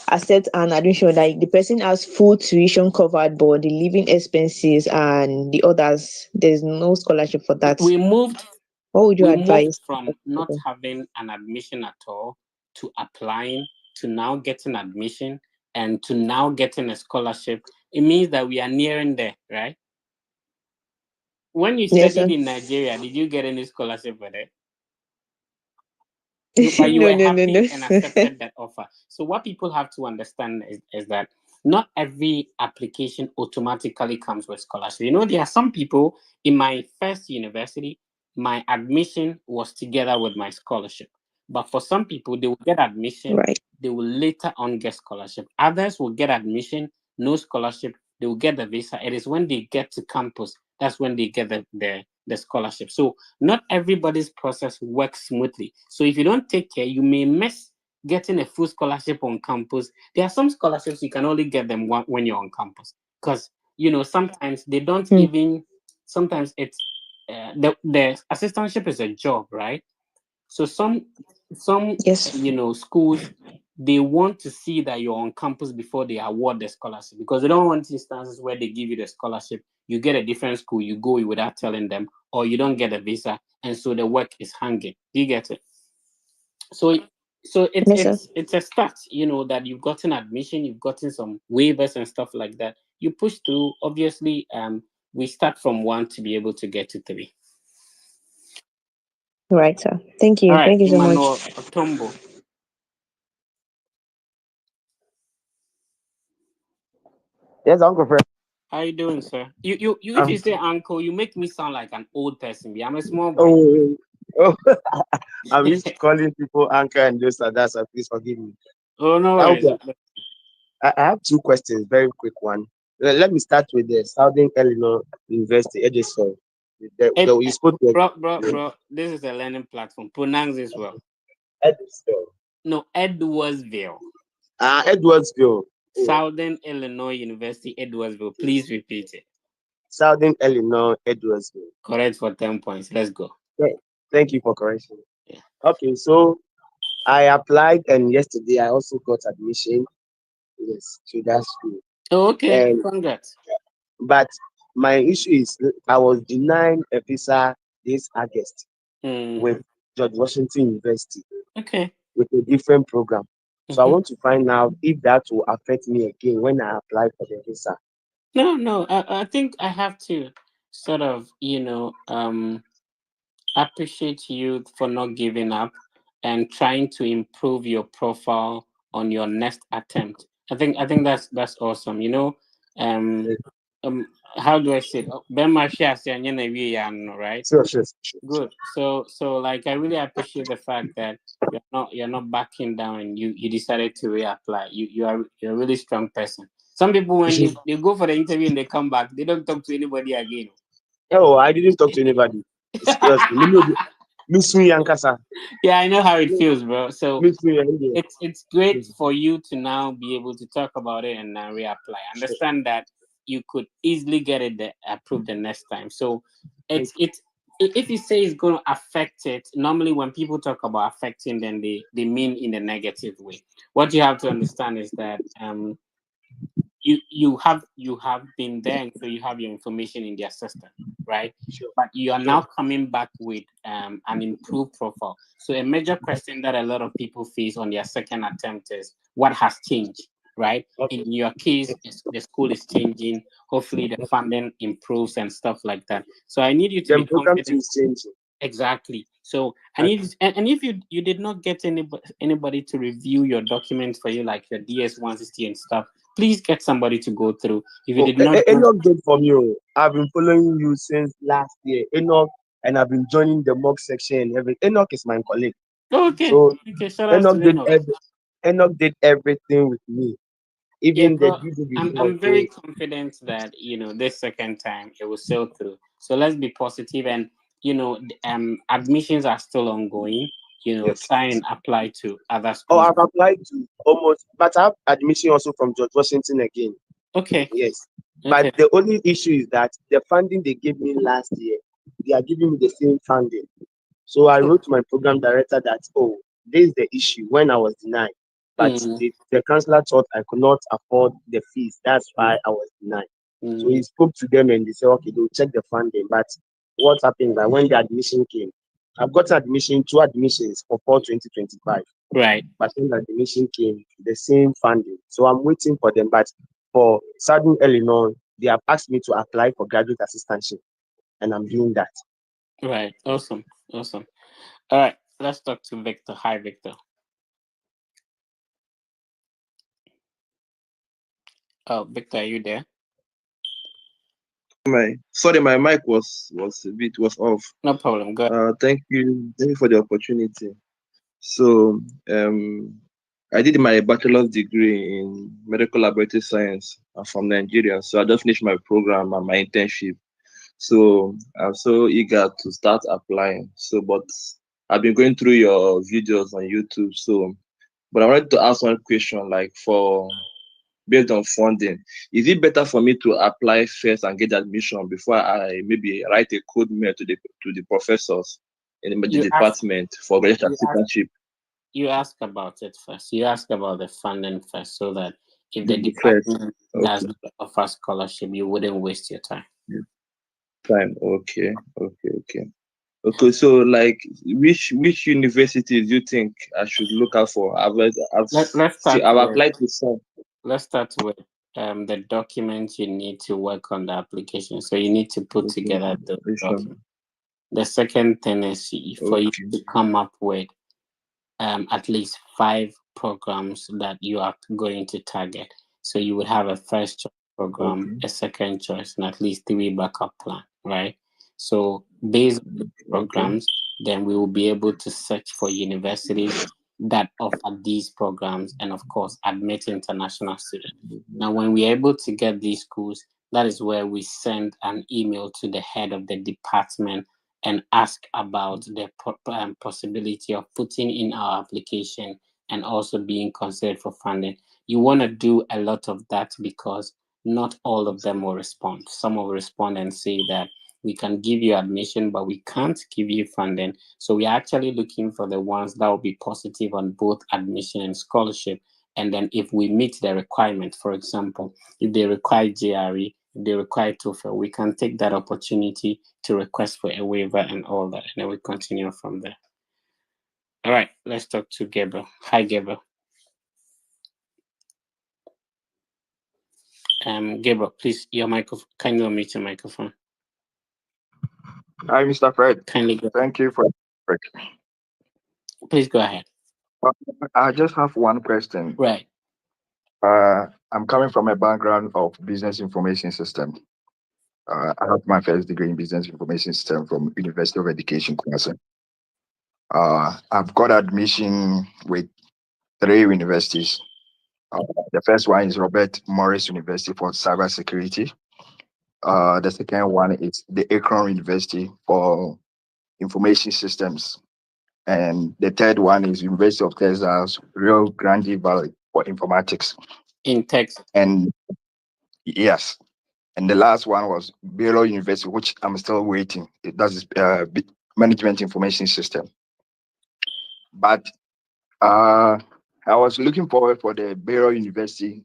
accept an admission like the person has full tuition covered, but the living expenses and the others, there's no scholarship for that? We moved What would you advise? from not having an admission at all to applying to now getting admission and to now getting a scholarship. It means that we are nearing there, right? When you Yes, studied sir. in Nigeria, did you get any scholarship for that? But you No, were no, no, happy no. and accepted that offer. So what people have to understand is that not every application automatically comes with scholarship. You know, there are some people in my first university, my admission was together with my scholarship. But for some people, they will get admission, Right. they will later on get scholarship. Others will get admission, no scholarship, they will get the visa. It is when they get to campus, that's when they get the scholarship. So not everybody's process works smoothly. So if you don't take care, you may miss getting a full scholarship on campus. There are some scholarships you can only get them when you're on campus, because sometimes they don't even. Sometimes it's the assistantship is a job, right? So some Yes. schools, they want to see that you're on campus before they award the scholarship, because they don't want instances where they give you the scholarship, you get a different school, you go without telling them, or you don't get a visa, and so the work is hanging. Do you get it? So it's Yes, sir. it's a start, that you've gotten admission, you've gotten some waivers and stuff like that. You push through. Obviously, we start from 1 to be able to get to 3. Right, sir. Thank All you. right, Thank you so much. Emmanuel Otombo. Yes, Uncle Fred. How you doing, sir? You if you say uncle, you make me sound like an old person. I'm a small boy. Oh, oh, I'm used to calling people uncle and this and that, so please forgive me. Oh, no worries. Okay. I have two questions, very quick one. Let me start with the Southern Illinois University, Edison. You spoke to Bro, this is a learning platform. Pronounce this well. Edison. No, Edwardsville. Edwardsville. Southern Illinois University, Edwardsville. Please repeat it. Southern Illinois, Edwardsville. Correct for 10 points. Let's go. Okay. Thank you for correction. Yeah. Okay, so I applied, and yesterday I also got admission. Yes, to that school. Oh, okay. Congrats. But my issue is I was denied a visa this August with George Washington University. Okay. With a different program. So I want to find out if that will affect me again when I apply for the visa. No. I think I have to sort of, appreciate you for not giving up and trying to improve your profile on your next attempt. I think that's awesome. How do I say it? Right? Sure. Good. So like I really appreciate the fact that you're not backing down, and you decided to reapply. You're a really strong person. Some people, when they go for the interview and they come back, they don't talk to anybody again. Oh, I didn't talk to anybody. Yeah, I know how it feels, bro. So it's great for you to now be able to talk about it and now reapply. Understand that you could easily get it approved the next time. So it's if you say it's going to affect it, normally when people talk about affecting, then they mean in a negative way. What you have to understand is that you have been there, and so you have your information in their system, right? But you are now coming back with an improved profile. So a major question that a lot of people face on their second attempt is what has changed, right? In your case, the school is changing. Hopefully the funding improves and stuff like that. So I need you to be confident. Exactly. So I need, and if you did not get anybody to review your documents for you, like your DS-160 and stuff, please get somebody to go through. If you did not, Enoch did from you. I've been following you since last year, Enoch, and I've been joining the mock section and everything. Enoch is my colleague. Okay. So Shout out to Enoch. Enoch did everything with me. Even I'm very confident that this second time it will sail through. So let's be positive, and admissions are still ongoing. Try and apply to other schools. Oh, I've applied to almost, but I have admission also from George Washington again. Okay. Yes. But the only issue is that the funding they gave me last year, they are giving me the same funding. So I wrote to my program director that, oh, this is the issue when I was denied. But the counselor thought I could not afford the fees. That's why I was denied. So he spoke to them and they said, okay, they'll check the funding. But what happened that when the admission came, I've got admission, 2 admissions for fall 2025. Right. But when the admission came, the same funding. So I'm waiting for them. But for Southern Illinois, they have asked me to apply for graduate assistantship, and I'm doing that. Right. Awesome. Awesome. All right. Let's talk to Victor. Hi, Victor. Oh, Victor, are you there? My mic was off. No problem. Go ahead. Thank you for the opportunity. So I did my bachelor's degree in medical laboratory science. I'm from Nigeria, so I just finished my program and my internship. So I'm so eager to start applying. But I've been going through your videos on YouTube. But I wanted to ask one question, like based on funding, is it better for me to apply first and get admission before I maybe write a code mail to the professors in the department for graduate assistantship? You ask about it first. You ask about the funding first, so that if the department does not offer scholarship, you wouldn't waste your time. Okay. So, like, which universities do you think I should look out for? I've applied to some. Let's start with the documents you need to work on the application. So you need to put together the document. The second thing is for you to come up with at least 5 programs that you are going to target. So you would have a first choice program, a second choice, and at least 3 backup plan, right? So based on the programs, then we will be able to search for universities that offer these programs and, of course, admit international students. Now, when we're able to get these schools, that is where we send an email to the head of the department and ask about the possibility of putting in our application and also being considered for funding. You want to do a lot of that because not all of them will respond. Some will respond and say that we can give you admission, but we can't give you funding. So we're actually looking for the ones that will be positive on both admission and scholarship. And then if we meet the requirement, for example, if they require GRE, if they require TOEFL, we can take that opportunity to request for a waiver and all that. And then we continue from there. All right, let's talk to Gabriel. Hi, Gabriel. Gabriel, please, your microphone. Kindly unmute your microphone. Hi, Mr. Fred. Kindly go. Thank you for. Please go ahead. I just have one question. Right. I'm coming from a background of business information system. I have my first degree in business information system from University of Education, Kumasi. I've got admission with 3 universities. The first one is Robert Morris University for cybersecurity. The second one is the Akron University for information systems. And the third one is University of Texas, Rio Grande Valley for informatics. In Texas. And yes. And the last one was Baylor University, which I'm still waiting. That is management information system. But I was looking forward for the Baylor University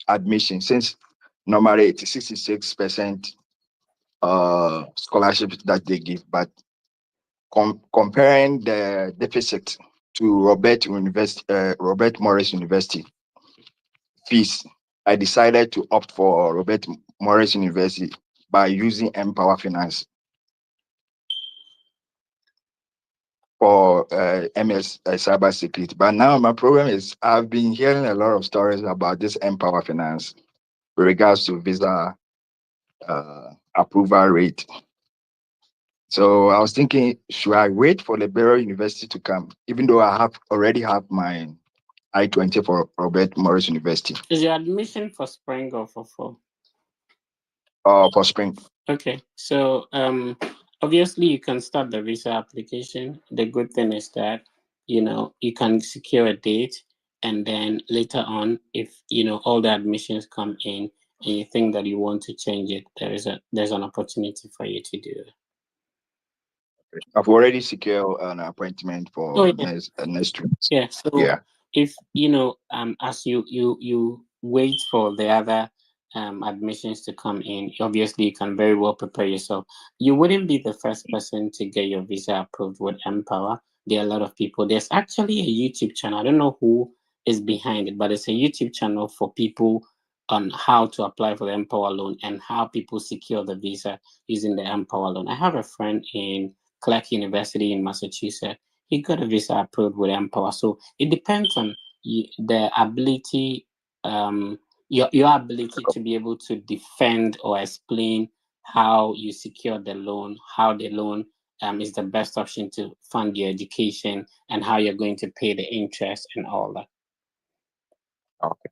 admission, since normally it's 66% scholarships that they give. But comparing the deficit to Robert Morris University fees, I decided to opt for Robert Morris University by using Empower Finance for MS cybersecurity. But now my problem is I've been hearing a lot of stories about this Empower Finance with regards to visa approval rate. So I was thinking, should I wait for the Baylor University to come, even though I already have my I-20 for Robert Morris University? Is your admission for spring or for fall? For spring. Okay, so obviously you can start the visa application. The good thing is that you can secure a date, and then later on, if all the admissions come in and you think that you want to change it, there's an opportunity for you to do it. I've already secured an appointment Oh for yeah, next week. yeah. So Yeah. if as you wait for the other admissions to come in, obviously you can very well prepare yourself. You wouldn't be the first person to get your visa approved with Empower. There are a lot of people. There's actually a YouTube channel. I don't know who is behind it, but it's a YouTube channel for people on how to apply for the Empower loan and how people secure the visa using the Empower loan. I have a friend in Clark University in Massachusetts. He got a visa approved with Empower. So it depends on the ability, your ability to be able to defend or explain how you secure the loan, how the loan is the best option to fund your education, and how you're going to pay the interest and all that. Okay.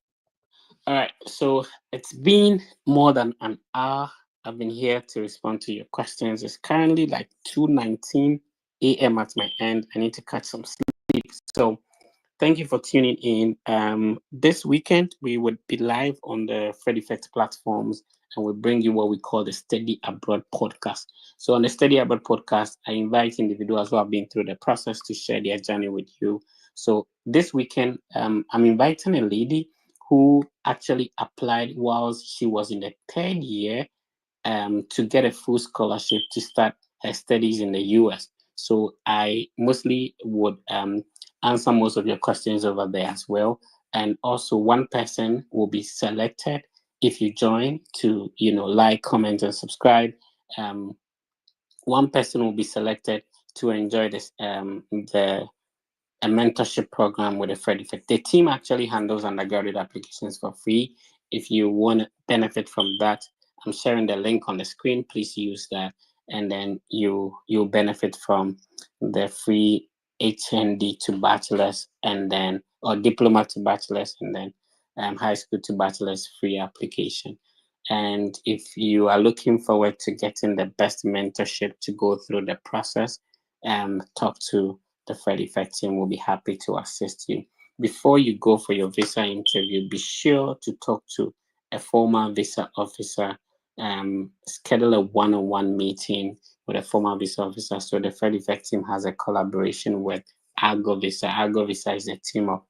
All right. So it's been more than an hour. I've been here to respond to your questions. It's currently like 2:19 a.m. at my end. I need to catch some sleep. So thank you for tuning in. This weekend, we would be live on the Fred Effect platforms, and we'll bring you what we call the Study Abroad podcast. So on the Study Abroad podcast, I invite individuals who have been through the process to share their journey with you. So this weekend, I'm inviting a lady who actually applied whilst she was in the third year to get a full scholarship to start her studies in the US. So I mostly would answer most of your questions over there as well. And also one person will be selected if you join to, like, comment, and subscribe. One person will be selected to enjoy this a mentorship program with the Fred Effect. The team actually handles undergraduate applications for free. If you want to benefit from that, I'm sharing the link on the screen. Please use that, and then you'll benefit from the free HND to bachelor's, and then or diploma to bachelor's, and then high school to bachelor's free application. And if you are looking forward to getting the best mentorship to go through the process, talk to the Fred Effect team. Will be happy to assist you. Before you go for your visa interview, be sure to talk to a former visa officer. Schedule a one-on-one meeting with a former visa officer. So the Fred Effect team has a collaboration with Argo Visa. Argo Visa is a team of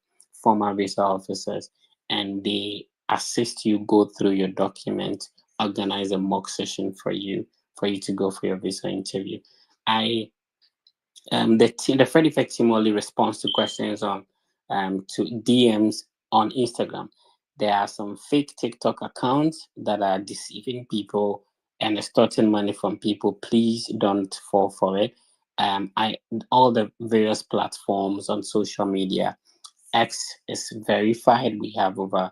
former visa officers, and they assist you go through your document, organize a mock session for you to go for your visa interview. The Fred Effect team only responds to questions on to DMs on Instagram. There are some fake TikTok accounts that are deceiving people and extorting money from people. Please don't fall for it. All the various platforms on social media. X is verified. We have over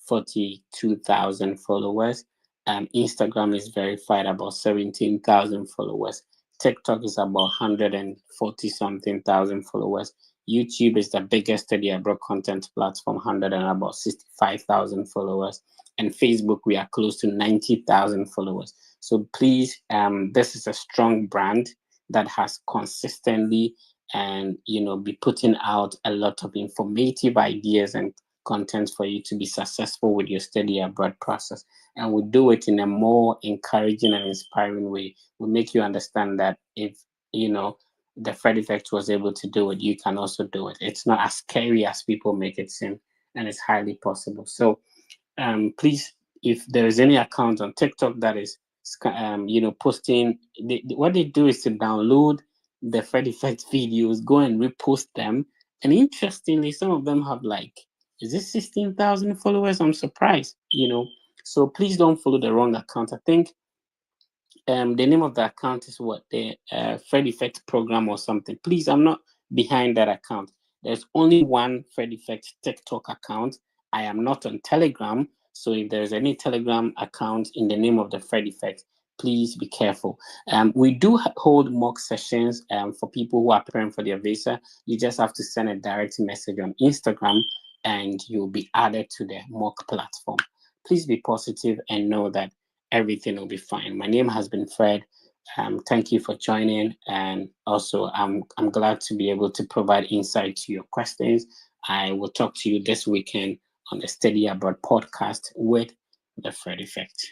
42,000 followers. Instagram is verified, about 17,000 followers. TikTok is about 140 something thousand followers. YouTube is the biggest study abroad content platform, 65,000 followers. And Facebook, we are close to 90,000 followers. So please, this is a strong brand that has consistently and be putting out a lot of informative ideas and content for you to be successful with your study abroad process. And we do it in a more encouraging and inspiring way. We make you understand that if the Fred Effect was able to do it, you can also do it. It's not as scary as people make it seem, and it's highly possible. So please, if there is any account on TikTok that is posting, what they do is to download the Fred Effect videos, go and repost them. And interestingly, some of them have is this 16,000 followers? I'm surprised, So please don't follow the wrong account. I think the name of the account is what? The Fred Effect program or something. Please, I'm not behind that account. There's only one Fred Effect TikTok account. I am not on Telegram. So if there's any Telegram account in the name of the Fred Effect, please be careful. We do hold mock sessions for people who are preparing for their visa. You just have to send a direct message on Instagram and you'll be added to the mock platform. Please be positive and know that everything will be fine. My name has been Fred. Thank you for joining. And also, I'm glad to be able to provide insight to your questions. I will talk to you this weekend on the Study Abroad podcast with the Fred Effect.